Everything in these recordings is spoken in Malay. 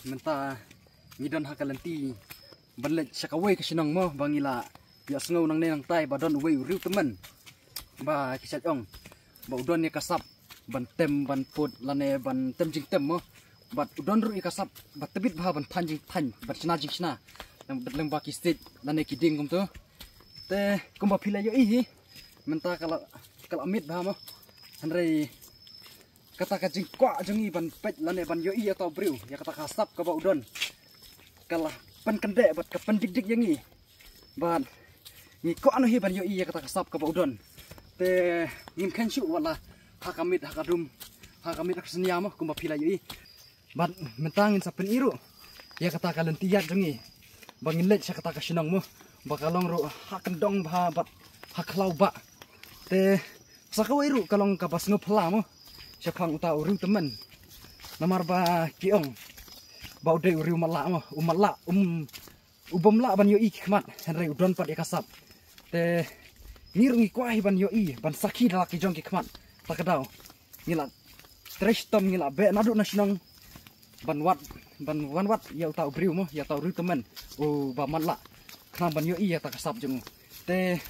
menta ngidon hakalenti banlet sakawai kesinong mo bangila ya sengau nang nang tai badon wei riu temen ba kisat ong ba udon ni kasap ban tem ban put lane ban tem jing tem mo bat udon ru ikasap bat tebit bah ban than jing than bat sna jing sna nang betleng ba kistit lane kiding kum tu te kum ba phila yo i menta kalau amit bah mo hanrei kata kajing kwa jengi ban pet lane ban yo i atau briu ya kata kasap ka ba udon kalah pen kendek bat ka pen dik jengi ban ni ko anu hi ban yo i ya kata kasap ka ba udon te ngim kan shu wala hakamit hakadum hakamit aksenia mo kum ba phila yo i ban mentangin sapen iru ya kata kalen tiat jengi bangin let sa kata kasinong mo bakalong ro hakendong ba bat haklau ba te sakawai ru kalong kapas ngopla mo siapang uta uru temen namar ba kiong ba ude uru mala mo umala ubom la ban yo i khmat henry udon pat ikasap te ngirungi kwai ban yo i ban sakhi la ki jong ki khmat takadau ngila trestom ngila be nadu nasionong ban wan wat ya uta ubriu mo ya ta uru temen o ba mala kham ban yo i ya takasap jeng te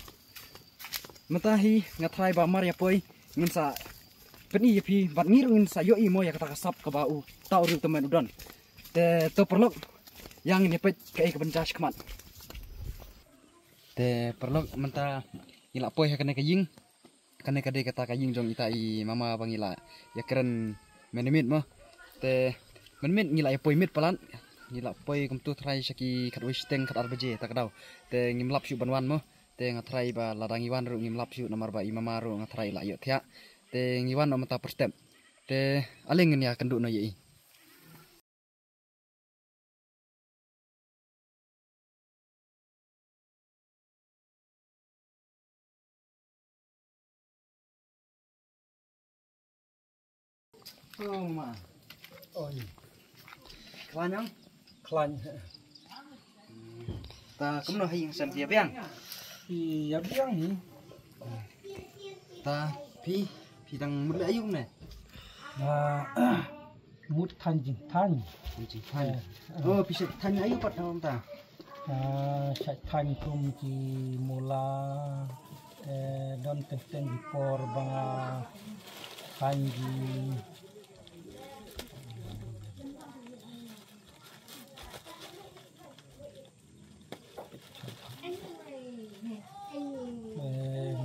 matahi ngatrai ba mar ya poi nginsa peni yepi bat ngirungin sayo imo ya kata kasap ke bau tau ru teman udon te to perlok yang nyepet ke kebencas kemat te perlok menta ila poi hakane kaying kane kade kata kaying jong itai mama bangila ya keren menimit mo te menimit ngila ya poi mit palan ngila poi kum tu trai saki kat wisteng kat arbaje takdau te ngimlap syu banwan mo te ngatrai ba ladangi wan ru ngimlap syu namar ba imama ru ngatrai la yo thia te ngiwan no mata per step te aling ya kenduk no yei oh ma oi klanyang Klan ta kumno haying sam dia biang iya biang ni ta pi dang mut ayu ne mut tanjing tan jing tan oh bisa tan ayu pat om ta sat tan kum ji mula don tenten di por banga tanji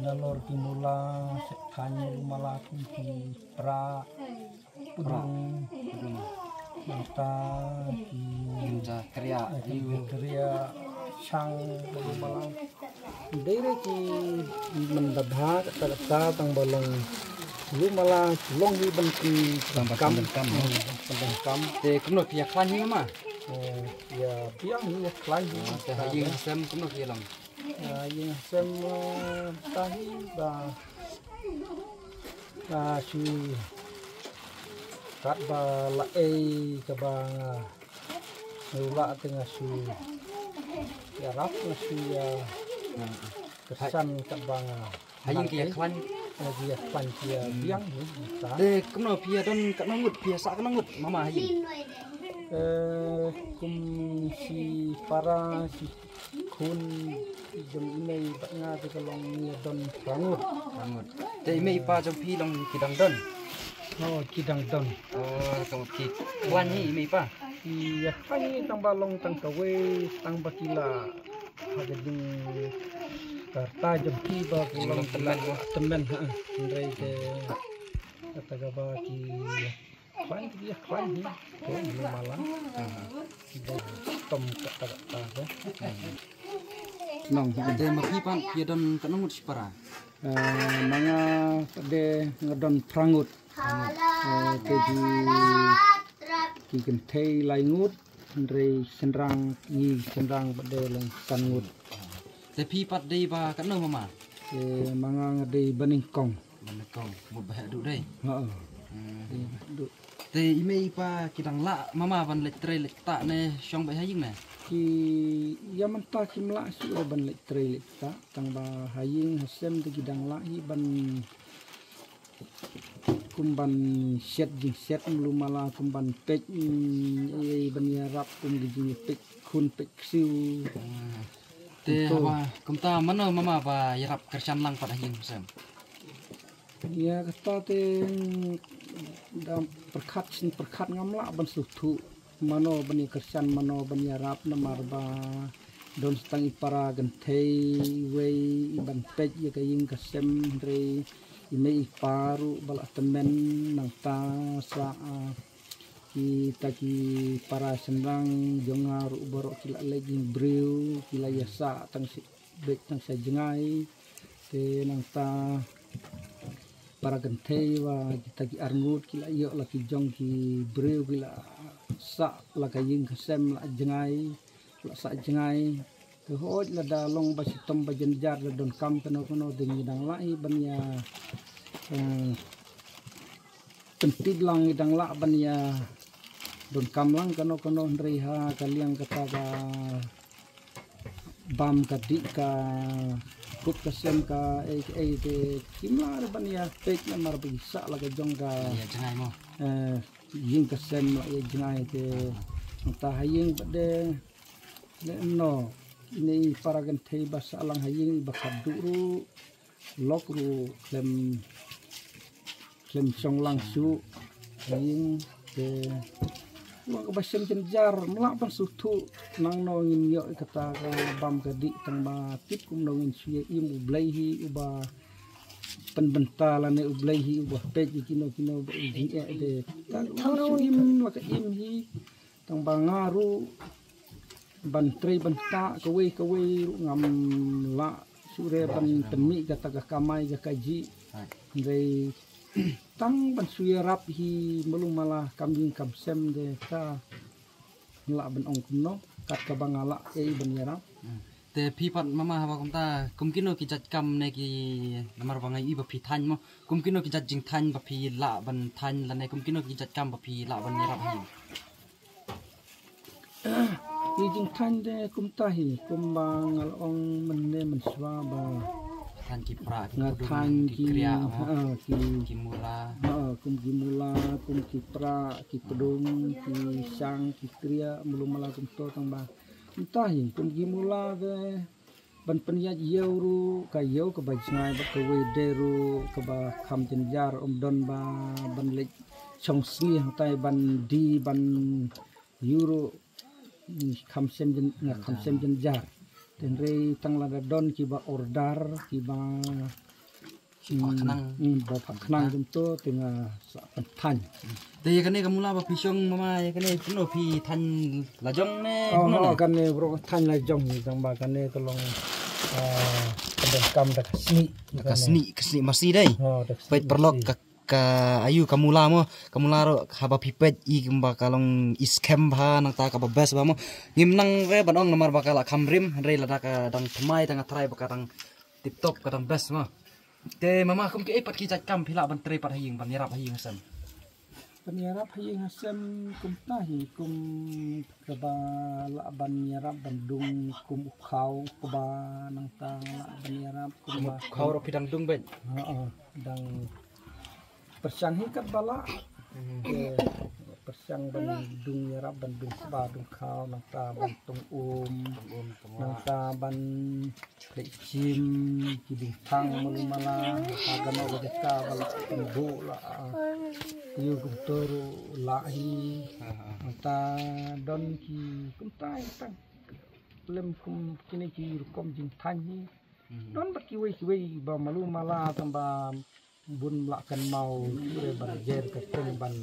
nalor timula sekanya malakum di pra pudung mata di inja kriya kriya sang malang daire ki mendabha kata tang balong lu malah long hi ban ki kam te kumno pia klan hi ma ya piang ni klan te haying sam kumno pia long yang semua tahi ba si kat ba la ke ba la tengah su ya rap si ya kesan ke ba haying kia klan dia klan dia biang ni de kumno pia don kanangut pia sa kanangut mama haying kum si para si kun jom ini baknya tu kalau ni don rangut te ime pa jom pi long kidang don oh kidang don oh kamu ki klan ni ime pa iya pani tang balong tang kawe tang bakila ada jeng karta jom pi ba pulang temen ndai ke kata gaba ki klan dia klan ni ko malang tom kata nong de mapi pan pia don kanangut sipara mga de ngadon prangut jadi kiken tei laingut ndrei senrang ni senrang bade lang sangut te pi pat de ba kanno mama mga ngade baningkong baningkong mut ba du dei du te ime pa kidang la mama ban let tre let ta ne syong ba haying ne ki yaman ta kimla si ban let tre let ta tang ba haying hasem de kidang la hi ban kumban set jing set mulu malah kumban pek ban yarap kum jing pek kun pek siu Te apa kumta mana mama ba yarap kersan lang pada hing sem. ya kata te dam perkat ngamla ban sutu mano ban kersan mano ban yarap namar ba don stang ipara gentei wei ban pek ya kaying kasem re ini paru balak temen nang ta sa kita ki para senang jongar uborok kila lagi breu kila yasa tang si bek tang sa jengai te nang ta para gentei wa kita ki arngut kila yo laki jong ki breu kila sa la kaying kasem la jengai la sa jengai ke hoj la dalong ba sitom ba jenjar la don kam kono ding dang lai ban ya pentig lang idang la ban ya don kam lang kono reha kaliang kata ka bam ka di ka kut kasem ka de kimla ban ya pek na mar bisa la ka jong ka Ya jengai mo. ying kasem la ya jengai te ta haying bade no ini para gentei basa alang haying bakaduru lokru klem song langsu haying ke lo basem jenjar melak ban sutu nang no ngin yo kata bam gadi tang ma tip kum no ngin suye im ublaihi uba penbentalan ublaihi uba pej kino jing de tang im laka im hi tang bangaru ban trei ban ta kawe ngam la sure ban temi kata ka kamai ka kaji rei tang ban suya rap hi melum malah kambing kamsem de ka la ban ong kuno kat ka bangala ban yarap Te pipat mama ba kumta kumkino ki jat kam ne ki namar bangai i ba pi than mo kumkino ki jat jing than ba pi la ban than la ne kumkino ki jat kam ba pi la ban yarap hi. Ijing tande kumtahi kumbang along mende menswa ba Than ki pra ki ngathan ki ki kriya mo ki mula kum gimula kum kipra ki pedung ki sang ki kriya belum malah kum to tang ba kumtahi kum gimula de ban penya yeuru ka yeu ka bajnai ba ka wederu ka ba kham jenjar don ba ban lek chong sni tai ban di ban euro kamsem jenjar dan rei tang lada don kiba order kiba kenang jento tengah pentan te ye kane kamula ba pisong mama ye kane puno pi than la jong ne kan ne bro tan la jong tang ba kan ne tolong kadang kam dak kasni masih dai pait perlok ka ayu kamula ro haba pipet i gimba kalong iskem ba nang ta ka bes ba mo ngimnang re banong namar bakala khamrim re lada ka dang thmai tang trai ba dang tip top ka dang bes mo te mama kum ki pat ki jat kam phila ban tre pat haying ban yarap haying sam penyarap haying hasem kum tahi kum keba la ban yarap bandung kum ukau keba nang ta la ban yarap kum kau ro pidang dung ben dang persang hikat bala persang bandung yarap bandung badung kau nang ta bantung nang ta ban lecim kiding tang malumala agama wajaka bala tembu la yu guturu lahi nang ta don ki kuntai tang lem kum kini ki rukom jing tanhi don bakiwe ba malumala tamba bun lakan mau kure barjer ke ban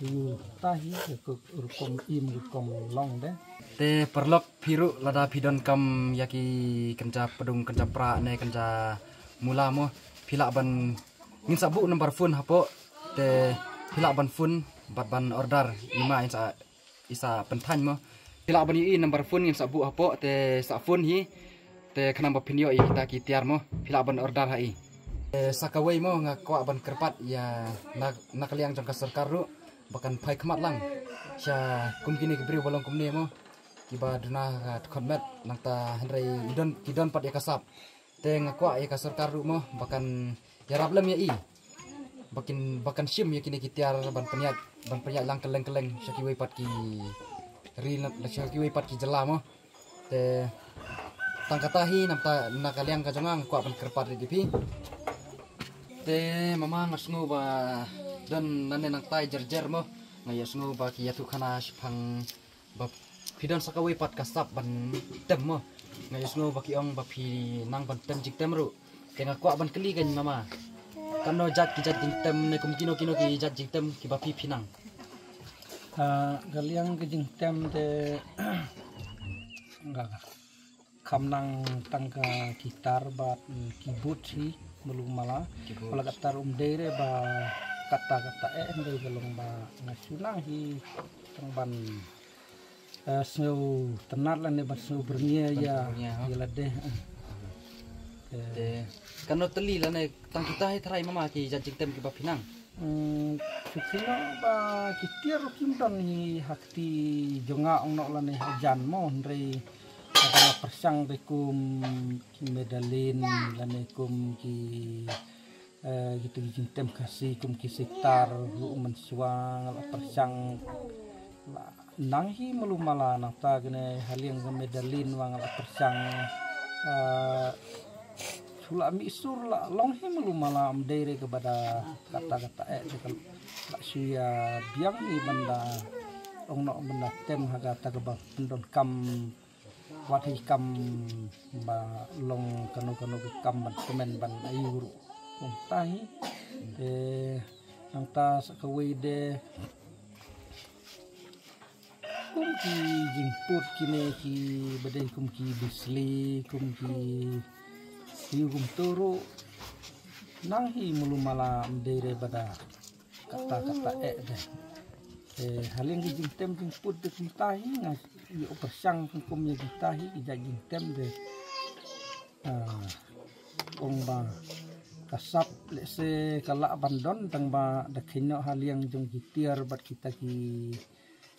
yu tahi ke rukom rukom long de te perlok piru lada pidon kam yaki kenca pedung kenca pra ne kenca mula mo phila ban ngin sabu nomor phone hapo te phila ban phone ban order ima isa pentan mo phila ban i nomor phone ngin sabu hapo te sa phone hi te kanam pinyo i kita ki tiar mo phila ban order hai sakawai mo nga kwa ban kerpat ya nakaliang jang kasar karu bahkan pai kemat lang sya kumkini kibri bolong kumne mo kiba duna konmet nangta henry idon pat ya kasap te nga kwa ya kasar karu mo bahkan ya rablem ya i bakan sim ya kini kitiar ban penyat lang keleng syaki wei pat ki ri la syaki wei pat ki jela mo te tang katahi nam ta nakaliang ka jongang kwa ban kerpat di pi te mama ngasngu ba dan nane nang tai jer mo ngai asngu ba ki yatu khana shphang ba pidon sakawei pat kasap ban tem mo ngai asngu ba ki ong ba phi nang ban tem jik tem ru tenga kwa ban keli kan mama kano jat ki jat jing tem ne kum kino ki jat jing tem ki ba phi phinang galiang ke jing tem de enggak kamnang tangka gitar bat keyboard sih belum malah kalau kata dere ba kata ende belum ba ngasunang hi tangban snow tenat lah ne ba snow bernia ya gila deh kano teli lah ne tang kita hai trai mama ki jat jing tem ki ba phinang Sukino ba kitir kimdan hi hakti jonga ongno lah ne jan mo ndre kata persang bekum ki medalin lah ne kum ki gitu jing tem kasih kum ki sekitar lu mensuang la persang nang hi melumala nata kene haliang medalin wang la persang sula mi sur la long hi melumala amdere kepada kata-kata dekel la suya biang ni benda ongno benda tem hagata ke ba pendon kam wat hi kam ba long kano ke kam ban komen ban ayuru tai nang ta sakawei de kum ki jingput kine ki badai kum ki bisli kum ki kum turu nang hi mulumala mdere bada kata-kata de haling ki jingtem jingput de kum tahi ngas yo persang kum ye tahi ija jingtem de ong ba kasap lese kala bandon tang ba dakhino haliang jong gitiar bat kita ki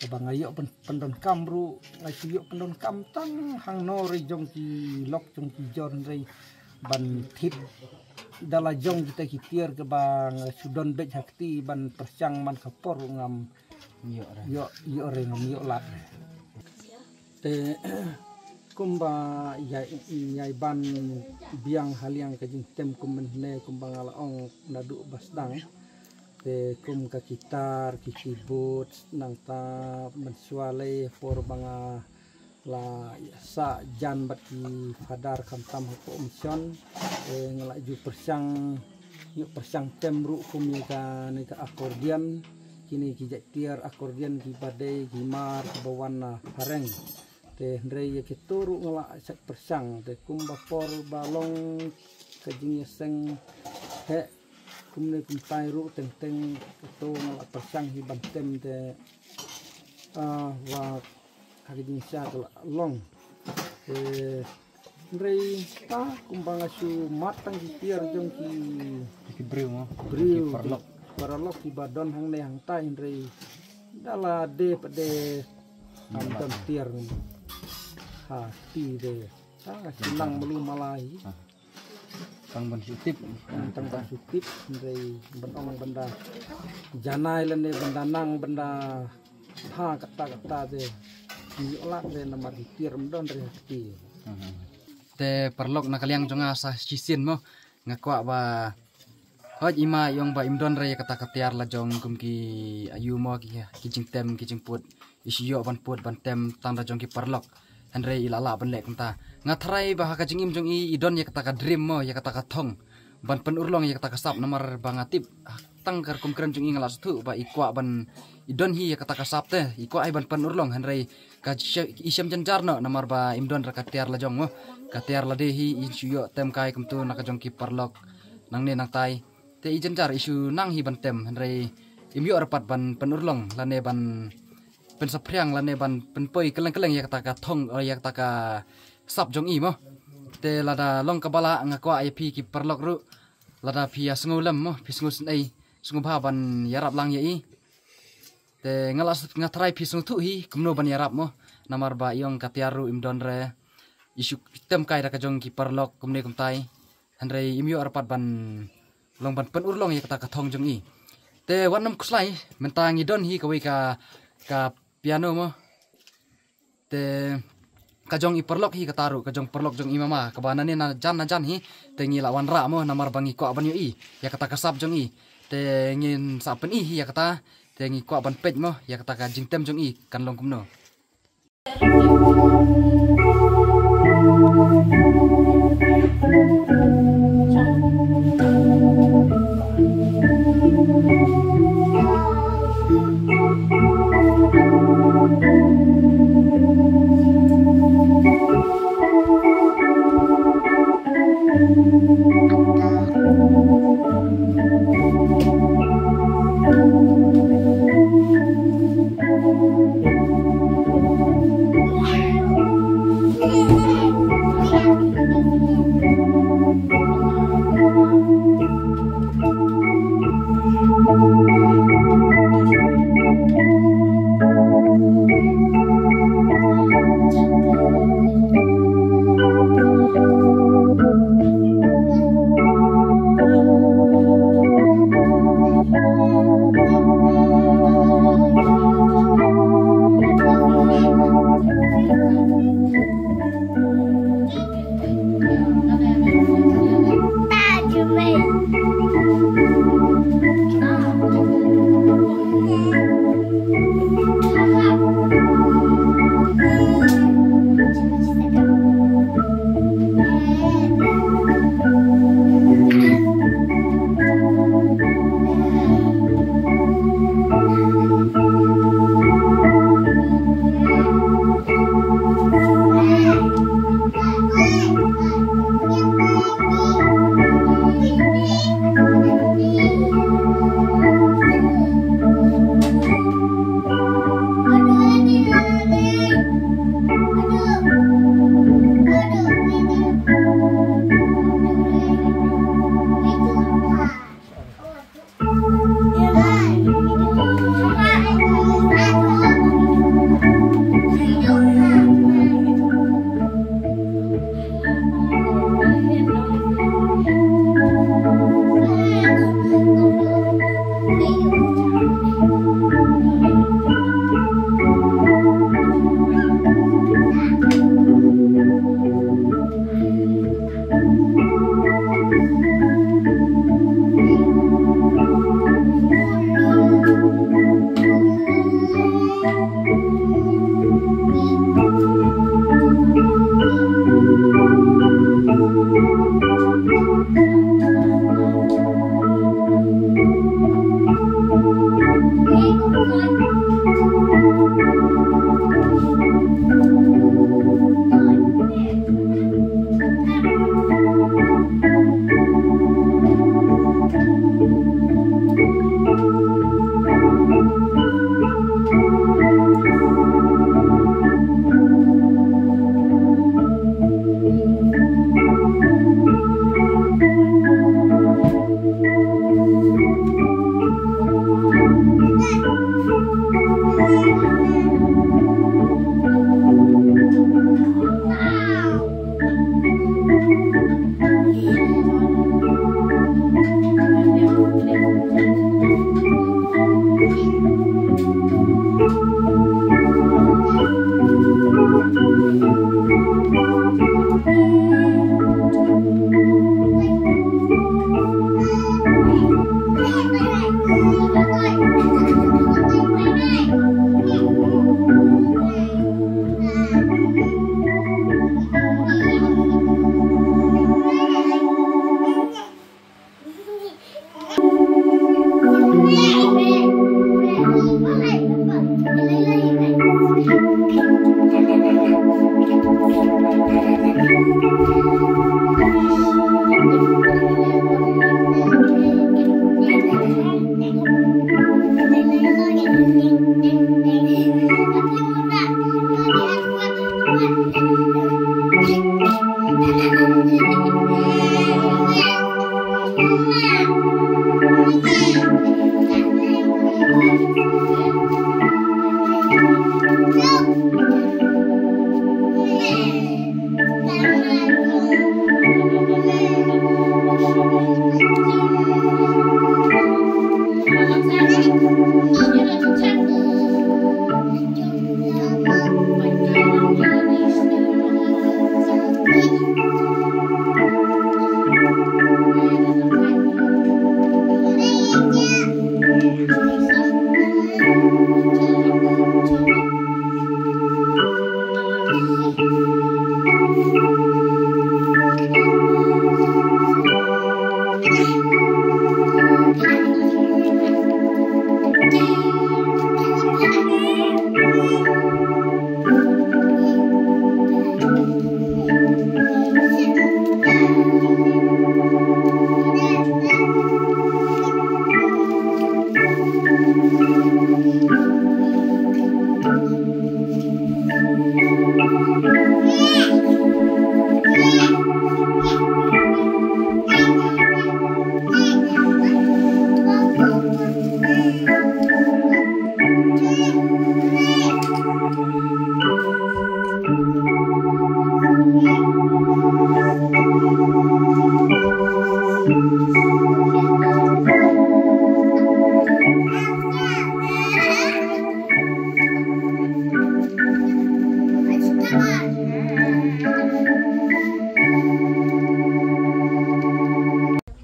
bang ayo pendon kamru ngasiyok pendon kam tang hang no re jong ki lok jong ki jon re ban tip dala jong kita gitiar ke bang sudon bet hakti ban persang man kapor ngam yo re ngam yo lat te kumba yai ban biang haliang kajing tem kumene kumbang ala ong nadu basdang te kum ka gitar ki keyboard nang ta mensuale for banga la sa jan bat ki fadar kam tam ko mission ngala ju persang yuk persang tem ru kum ka ne ka akordian kini ki tiar akordian ki badai ki mar ki bawana hareng te ndrei ke turu ngala sak persang te kum bapor balong kajing seng he kumne kum tai ru teng to ngala persang hi bantem te wa kajing sa long te ndrei ta kum bangasu matang ki tiar jong ki breu paralok ki badon hang ne hang tai ndrei dala de pade anton tiar hati de sangat senang belum malai tang ban sutip dari benong benda janai lene benda nang benda ha kata de nyolat de nomor ditir mendon dari hati te perlok nakaliang jonga sa sisin mo ngakwa ba hoj ima yong ba imdon re kata katiar la jong kum ki ayu mo ki jing put isiyo ban put ban tem tang da jong ki perlok Andre ilala ban lek ta ngatrai bah ka jingim jong i idon ya kata ka dream mo ya kata ka thong ban pen urlong ya kata ka sap nomor bangatip tang kar kum kren jong i ngala tu ba ikwa ban idon hi ya kata ka sap te ikwa ai ban pen urlong Andre ka isem janjar no nomor ba imdon ra ka tiar la jong mo ka tiar la de hi insuyo tem kai kum tu nak jong ki perlok nang ne nang tai te i janjar isu nang hi ban tem Andre imyo rapat ban pen urlong la ne ban pen sapriang lane ban pen poi keleng ya kata ka thong ya kata ka sap jong i mo te lada long ka bala ngakwa ai pi ki perlok ru lada pi asngolem mo pi sngus nei sngu ba ban yarap lang ya i te ngalas ngatrai pi sngu thu hi kumno ban yarap mo namar ba yong katiaru imdon re isu tem kai da ka jong ki perlok kumne kum tai handre imyo arpat ban long ban pen urlong ya kata kathong jong i te wan nam kuslai mentang i don hi ka we ka piano mo te kajong i perlok hi kataru kajong perlok jong i mama kabana ni na jan hi te ngi la wan ra mo namar bangi ko ban i ya kata kasap jong i te ngin sa pen i hi ya kata te ngi ko ban pej mo ya kata ka jingtem jong i kan long kumno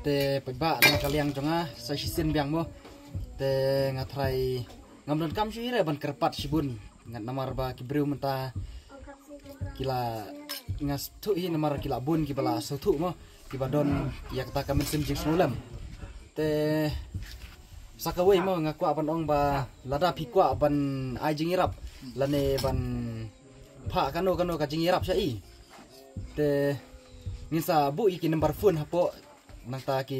te peba na kaliang jonga sa sisin biang mo te ngatrai ngamdan kam syire ban kerpat sibun ngat namar ba kibreu menta kila ngas tu hi namar kila bun kibala sotu mo kibadon ya kata kamen sim jing sulam te sakawai mo ngakwa ban ong ba lada pikwa ban ai jing irap lane ban pha kano ka jing irap sai te nginsa bu iki nomor phone hapo nang ta ki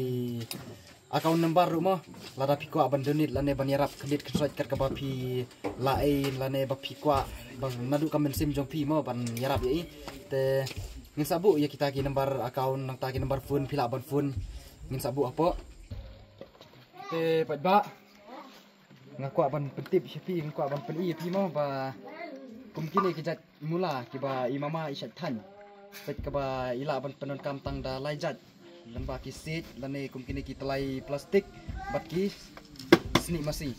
account number mo lada pikwa ban donit lane ban irap kredit kesrat kat ka bapi lain lane ba pikwa bang nadu kamen sim jong pi mo ban yarap ye te nginsa bu ya kita ki nomor account nang ta ki nomor phone pila ban phone nginsa bu apo te padba ngakwa ban petip sipi ngakwa ban peli pi mo ba kumkini kijat mula kiba imama isat tan pet kaba ila ban penon kam tang da laijat lan ba ki sit lane kumkini ki telai plastik bat ki sini masih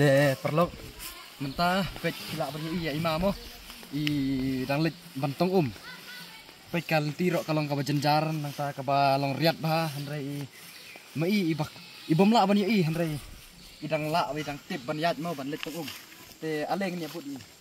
te perlu mentah pek kila banyak iya imamo i danglit bantong pek kal tiro kalong ka jenjar nang ta ka balong riat bah handrai mai ibak ibom la banyak i handrai idang la idang tip ban yat mau ban lit te aleng ni put i